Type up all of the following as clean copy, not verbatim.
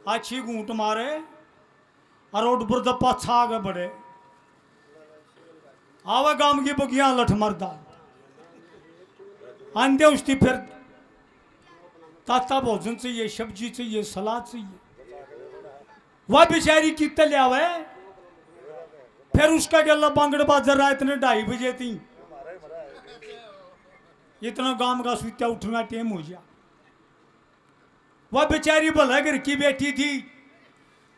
अच्छी घूंट मारे और रोड पर तो पाछा आगे बढ़े आवा गांव की बगिया लठ मरदा आंधे उसकी फिर ताता भोजन चाहिए सब्जी चाहिए सलाद चाहिए वह बेचारी कितने ले आवे फिर उसका गला बांगड़ बाजार रात ने 2:30 बजे थी इतना गांव का सुत्या उठना टाइम हो गया वह बेचारी भला घर की बैठी थी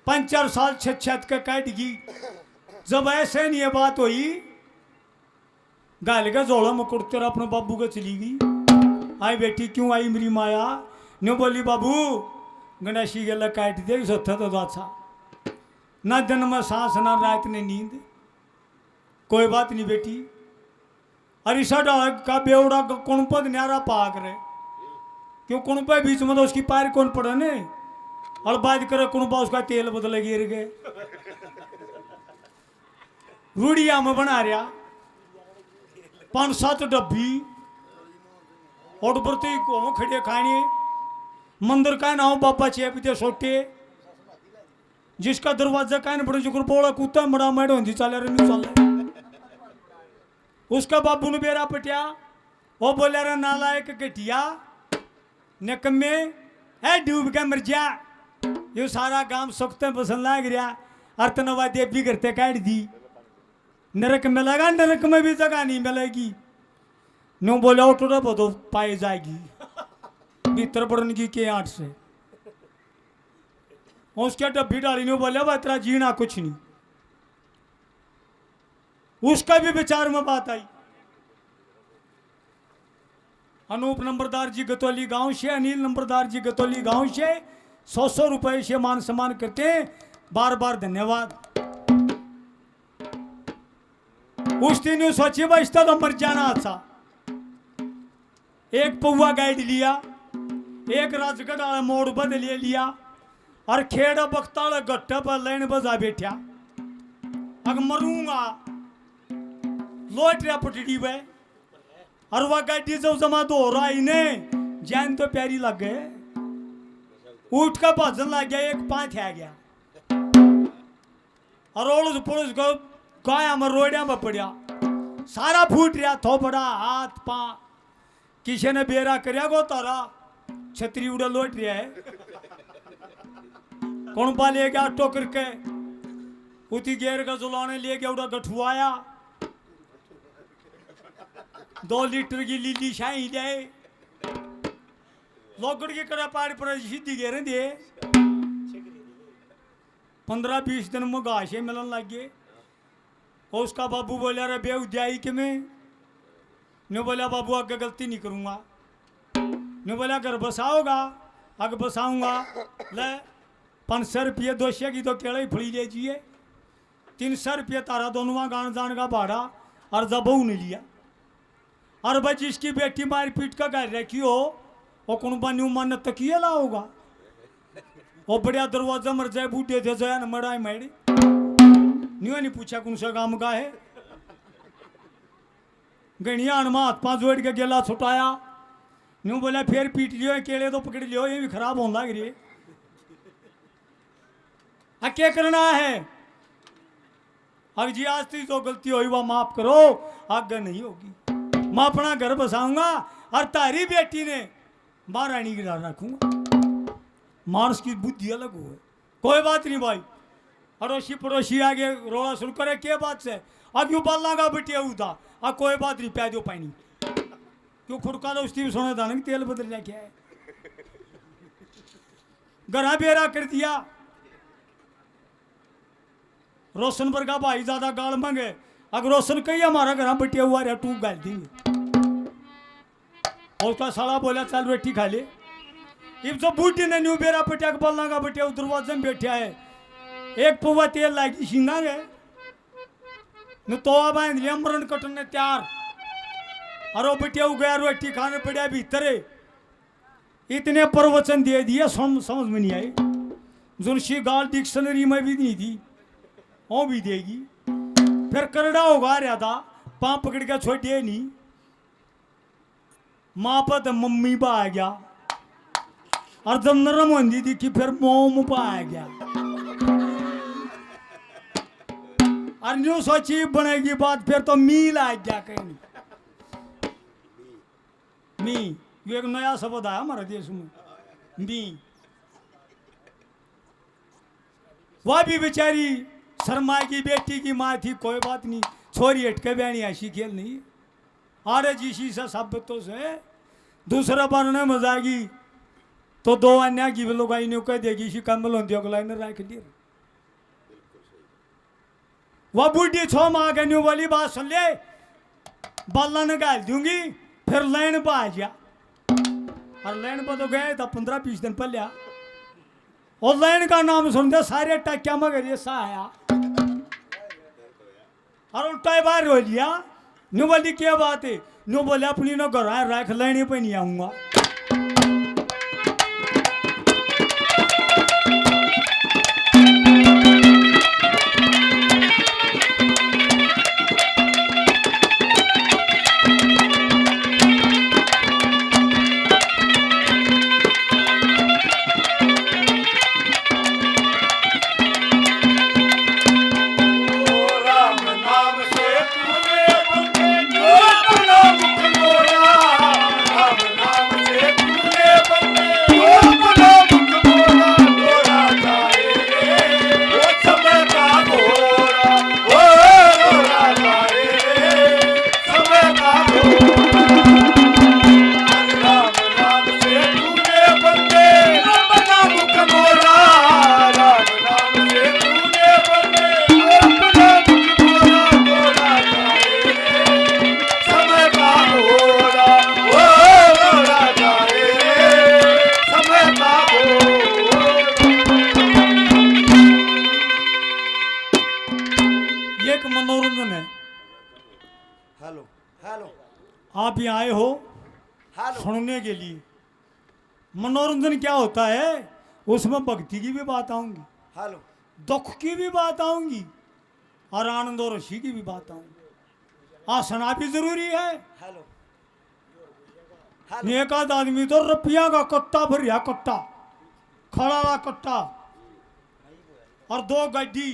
5-4 साल छत का काट गई जब ऐसे नहीं ये बात हुई गाल का जोड़ा मुकुड़ते अपने बाबू का चली गई आई बेटी क्यों आई मेरी माया न्यू बोली बाबू गणेशी गला काट दे सोता तो अच्छा ना दिन में सांस ना रात ने नींद कोई बात नहीं बेटी अरिशा डाल का बेवड़ा कुणपद न्यारा पाक रहे क्यों कुणपे बीच में तो उसकी पैर कौन पड़े ने और बात करे कुणपा उसका तेल बदले गिर गए रूढ़िया में बना रहा 5-7 डब्बी और बरती को खड़े खाने मंदिर का नाम बाबा चेपते सोटे जिसका दरवाजा का बड़े जुकर बोला कुत्ता मड़ा मैड होती चल रही चल उसका बाबू ने बेरा पटिया वो बोले रे नालायक घटिया निकम्मे है डूब के मर जा ये सारा गांव सुखते पसंद लाग रहा अर्तनवा देवी करते काट दी नरक मिलेगा नरक में भी जगह नहीं मिलेगी नो बोले उठो तो पाई जाएगी भीतर पड़ने की के आठ से उसके डब्बी डाली ने बोले वह तेरा जीना कुछ नहीं उसका भी विचार में बात आई अनूप नंबरदार जी गतौली गांव से अनिल नंबरदार जी गतौली गांव से 100 रुपए से मान सम्मान करते हैं बार बार धन्यवाद उस दिन सोची बचता तो मर जाना अच्छा एक पौवा गाइड लिया एक राजगढ़ वाला मोड़ बदल लिया और खेड़ा बख्ताल गट्टा पर लाइन बजा बैठा अगर मरूंगा लोट रहा पटड़ी वे और वह गाड़ी जो जमा तो हो रहा इन्हें जान तो प्यारी लग गए उठ का भजन लग गया एक 5 आ गया और ओलस पुलिस को गाया में रोडिया में पड़ा सारा फूट रहा थोपड़ा हाथ पा किसी ने बेरा करया गो तारा छतरी उड़ा लोट रहा है कौन पा ले गया टोकर के उती गेर का जुलाने ले गया उड़ा गठुआया 2 लीटर की लीली शाही जाए लोगड़ की कड़ा पाड़ पर सीधी गेर दे 15-20 दिन में घासे मिलन लग गए और उसका बाबू बोला रे बेऊ जाई कि मैं ने बोला बाबू आगे गलती नहीं करूँगा ने बोला अगर बसाओगा आगे बसाऊंगा ले 500 रुपये 200 की तो केड़ा ही फड़ी ले जाइए 300 रुपये तारा दोनों गान जान का भाड़ा और जब बहू ने लिया और भाई जिसकी बेटी मार पीट का घर रखी हो वो कौन बनी मन तकिए लाओगा वो बढ़िया दरवाजा मर जाए बूढ़े थे जाए न मड़ाए मेड़ी नहीं पूछा कौन सा काम का है गणिया हनुमा हाथ 5 जोड़ के गेला छुटाया न्यू बोला फिर पीट लियो केले तो पकड़ लियो ये भी खराब होने लग रही है क्या करना है अगर जी आज थी जो गलती हुई वह माफ करो आगे नहीं होगी मैं अपना घर बसाऊंगा और तारी बेटी ने महारानी की डाल रखूंगा मानस की बुद्धि अलग हो कोई बात नहीं भाई अड़ोसी पड़ोसी आगे रोड़ा शुरू करे क्या बात से अब यूं बाल लगा बेटिया था अब कोई बात नहीं प्यादो पानी क्यों खुड़का तो उसकी सोने था ना तेल बदल जाके आए घरा बेरा कर दिया रोशन पर का भाई ज्यादा गाल मांगे अगर रोशन कही हमारा घर बेटिया हुआ रहा टूक गाल देंगे और उसका साला बोला चल रोटी खा ले इब जो बूटी ने न्यू बेरा पटिया के बल्ला का बेटिया दरवाजे में बैठा है एक पौवा तेल लागी सीना है न तो बांध लिया मरण कटने तैयार और वो बेटिया गया रोटी खाने पड़ा भीतर इतने प्रवचन दे दिए समझ में नहीं आई जुनसी गाल डिक्शनरी में भी नहीं थी वो भी देगी फिर करड़ा होगा रहा था पाँव पकड़ के छोड़िए नहीं माँ पर तो मम्मी बा आ गया और जब नरम होती थी कि फिर मोम पाया गया और न्यू सोची बनेगी बात फिर तो मील आ गया कहीं मी ये एक नया शब्द आया हमारे देश में मी वह भी बेचारी शर्मा की बेटी की माँ थी कोई बात नहीं छोरी हटके बहनी ऐसी खेल नहीं आरे जीसी से साबितों से दूसरा बनने मजागी तो दो अन्य की लोग आई नहीं कह देगी सी कमल होती अगला ने रख लिया वह बूढ़ी छो माँ के न्यू वाली बात सुन ले बाला निकाल दूंगी फिर लाइन पर आ गया और लाइन पर तो गए था 15-20 दिन पहले और लाइन का नाम सुनते सारे टक्या मगर ये सा आया और उल्टा बार हो लिया न्यू बोली क्या बात है न्यू बोले अपनी न घर आए रख लाइन पे नहीं आऊंगा आप यहाँ आए हो सुनने के लिए मनोरंजन क्या होता है उसमें भक्ति की भी बात आऊंगी दुख की भी बात आऊंगी और आनंद और खुशी की भी बात आऊंगी हंसना भी जरूरी है एक आध आदमी तो रुपया का कट्टा भरिया कट्टा खड़ा रहा कट्टा और 2 गड्डी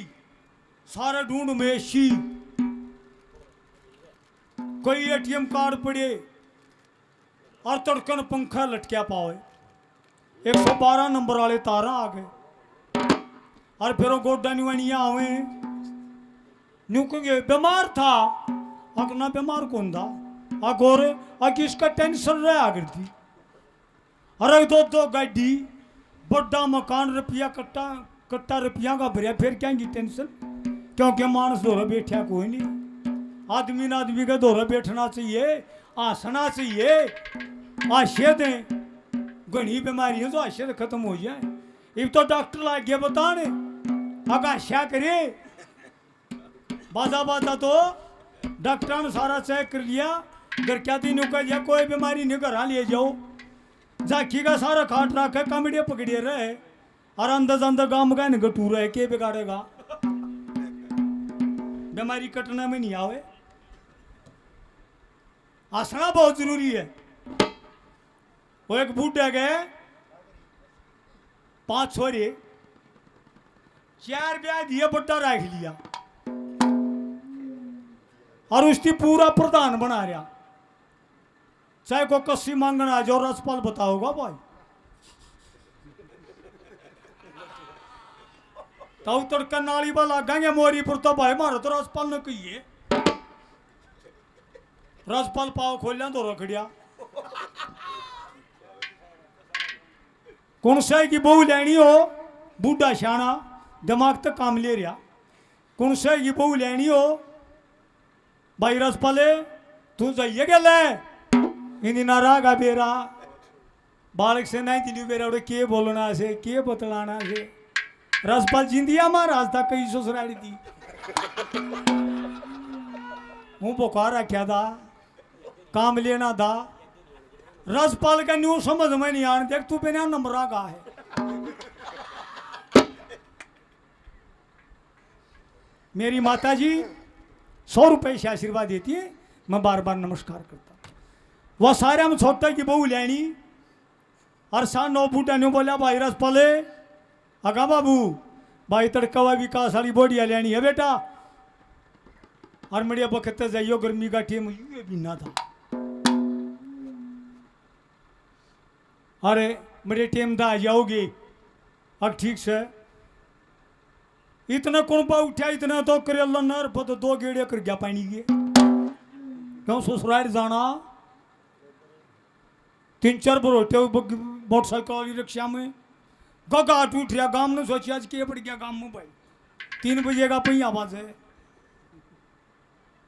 सारे ढूंढ में शी कोई एटीएम कार्ड पड़े और तड़कन पंखा लटकिया पावे 112 नंबर वाले तारा आ गए और फिर वो गोड्डा निवानिया आवे न्यू के बीमार था अगना बीमार कौन था गोरे किसका टेंशन रहा करती अरे 2 गाड़ी बड़ा मकान रुपया कट्टा रुपया का भरिया फिर क्या टेंशन क्योंकि मानस दौरा बैठा कोई नहीं आदमी ना आदमी के दौरा बैठना चाहिए हंसना चाहिए आशियत है घनी बीमारियां तो आशियत खत्म हो जाए अब तो डॉक्टर लग गया बताने अगर आशा करे बाजा तो डॉक्टर ने सारा चेक कर लिया घर क्या तीनों कह दिया कोई बीमारी नहीं घर ले जाओ जाखी का सारा खाट रखा कमड़िया पकड़िए रहे और अंदर गांव का नहीं टूर है के बिगाड़ेगा बीमारी कटने में नहीं आवे हंसना बहुत जरूरी है वो एक बूढ़े गए 5 छोरे 4 ब्याह दिए बड्डा रख लिया और उसकी पूरा प्रधान बना रहा चाहे को कस्सी मांगना जो रसपाल बताओगा भाई तो तड़का नाली वाला गंगे मोरी पर तो भाई मारो तो रसपाल ने कही रसपाल पाव खोलिया तो रखड़िया कौन सा की बहू लेनी हो बूढ़ा शाना दिमाग तक काम ले रहा कौन सा की बहू लेनी हो भाई रसपाले तू जाइए गल इन नारागा बेरा बालक से नहीं दिली बेरा उड़े के बोलना से के बतलाना से रसपाल जिंदिया महाराज था कई ससुराली थी हूँ बुखार रखा था काम लेना था रसपाल का न्यू समझ में नहीं आने देख तू बिना नंबर आगा है मेरी माता जी 100 रुपए से आशीर्वाद देती है मैं बार बार नमस्कार करता वह सारे हम छोटा की बहू लेनी और सा नो बूटा न्यू बोलिया भाई रस पले अगा बाबू भाई तड़कवा विकास वाली बोडिया लेनी है बेटा और मड़िया बखते जाइयो गर्मी का टीम ये भी ना था अरे मेरे टीम दा आ जाओगे अब ठीक से इतना कौन पा उठा इतना तो करे अल्लाह नर पत दो गेड़े कर गया पानी के क्यों ससुराल जाना 3-4 बरोटे मोटरसाइकिल वाली रिक्शा में घाट उठ रहा गांव ने सोची आज के पड़ गया गांव में भाई 3 बजे का पही आवाज है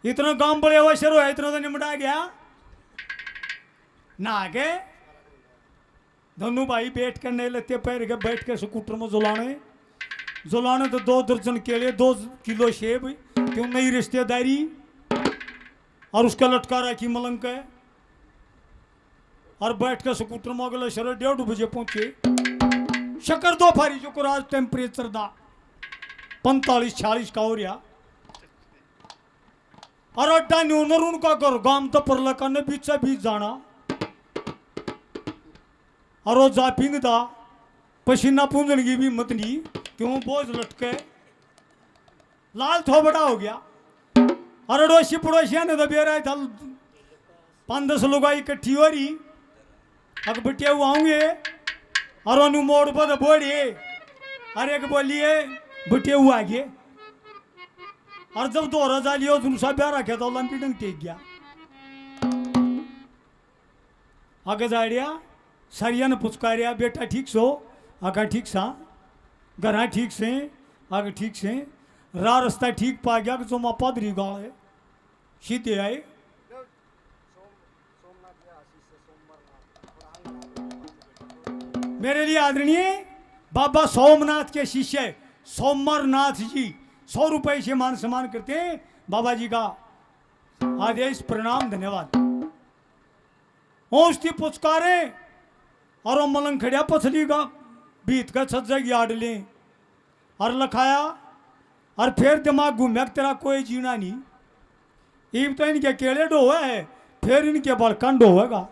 इतना गांव बड़े हुआ शुरू है इतना तो निमटा गया ना आगे दोनों भाई बैठ कर नहीं लेते पैर के बैठ के स्कूटर में जुलाने तो 2 दर्जन केले 2 किलो सेब क्यों नई रिश्तेदारी और उसका लटका रखी मलंग है और बैठ के स्कूटर में अगले शहर 1:30 बजे पहुंचे शक्कर 2 फारी जो आज टेम्परेचर दा 45-46 का हो रहा और अड्डा न्यूनर उनका घर गांव तो परला करने बीच से बीच जाना और वो जापिंग था पसीना पूंजन की भी मत नहीं क्यों बोझ लटके लाल थो बड़ा हो गया और अड़ोसी पड़ोसिया ने तो बेरा था 5-10 लोग इकट्ठी हो रही अग बटिया आऊंगे और अनु मोड़ पर बोलिए अरे एक बोलिए बटिया हुआ आगे और जब 2 जालियो दूसरा ब्याह रखे तो लंबी डंग टेक गया आगे जा रहा सरिया ने पुचकारिया बेटा ठीक सो आगा ठीक सा घरा ठीक से आगे ठीक से राह रास्ता ठीक पा गया जो माँ पादरी गाँव है सीधे आए मेरे लिए आदरणीय बाबा सोमनाथ के शिष्य सोमरनाथ जी 100 रुपए से मान सम्मान करते हैं बाबा जी का आदेश प्रणाम धन्यवाद औषधि पुचकारे और मलंग खड़िया पथली का बीत का सज्जा की आड़ ले और लखाया और फिर दिमाग घूमया तेरा कोई जीना नहीं ईब तो इनके केले डो है फिर इनके बड़कंड होगा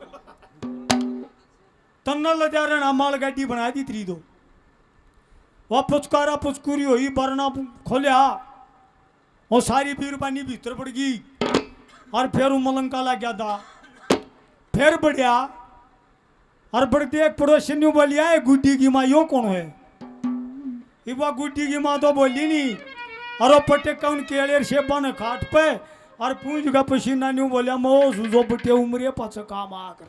तन्ना लजा रहना माल गाड़ी बना दी 3 दो वह पुचकारा पुचकुरी हुई बरना खोलिया वो सारी बीरबानी भीतर पड़ गई और फिर मलंग का लग गया था फिर बढ़िया और बढ़ते एक पड़ोसी ने बोलिया गुड्डी की माँ यो कौन है वह गुड्डी की माँ तो बोली नहीं और वो पटे कौन केले से बन खाट पे और पूंछ का पसीना न्यू बोलिया मो सुजो पटे उमरे पास काम आ कर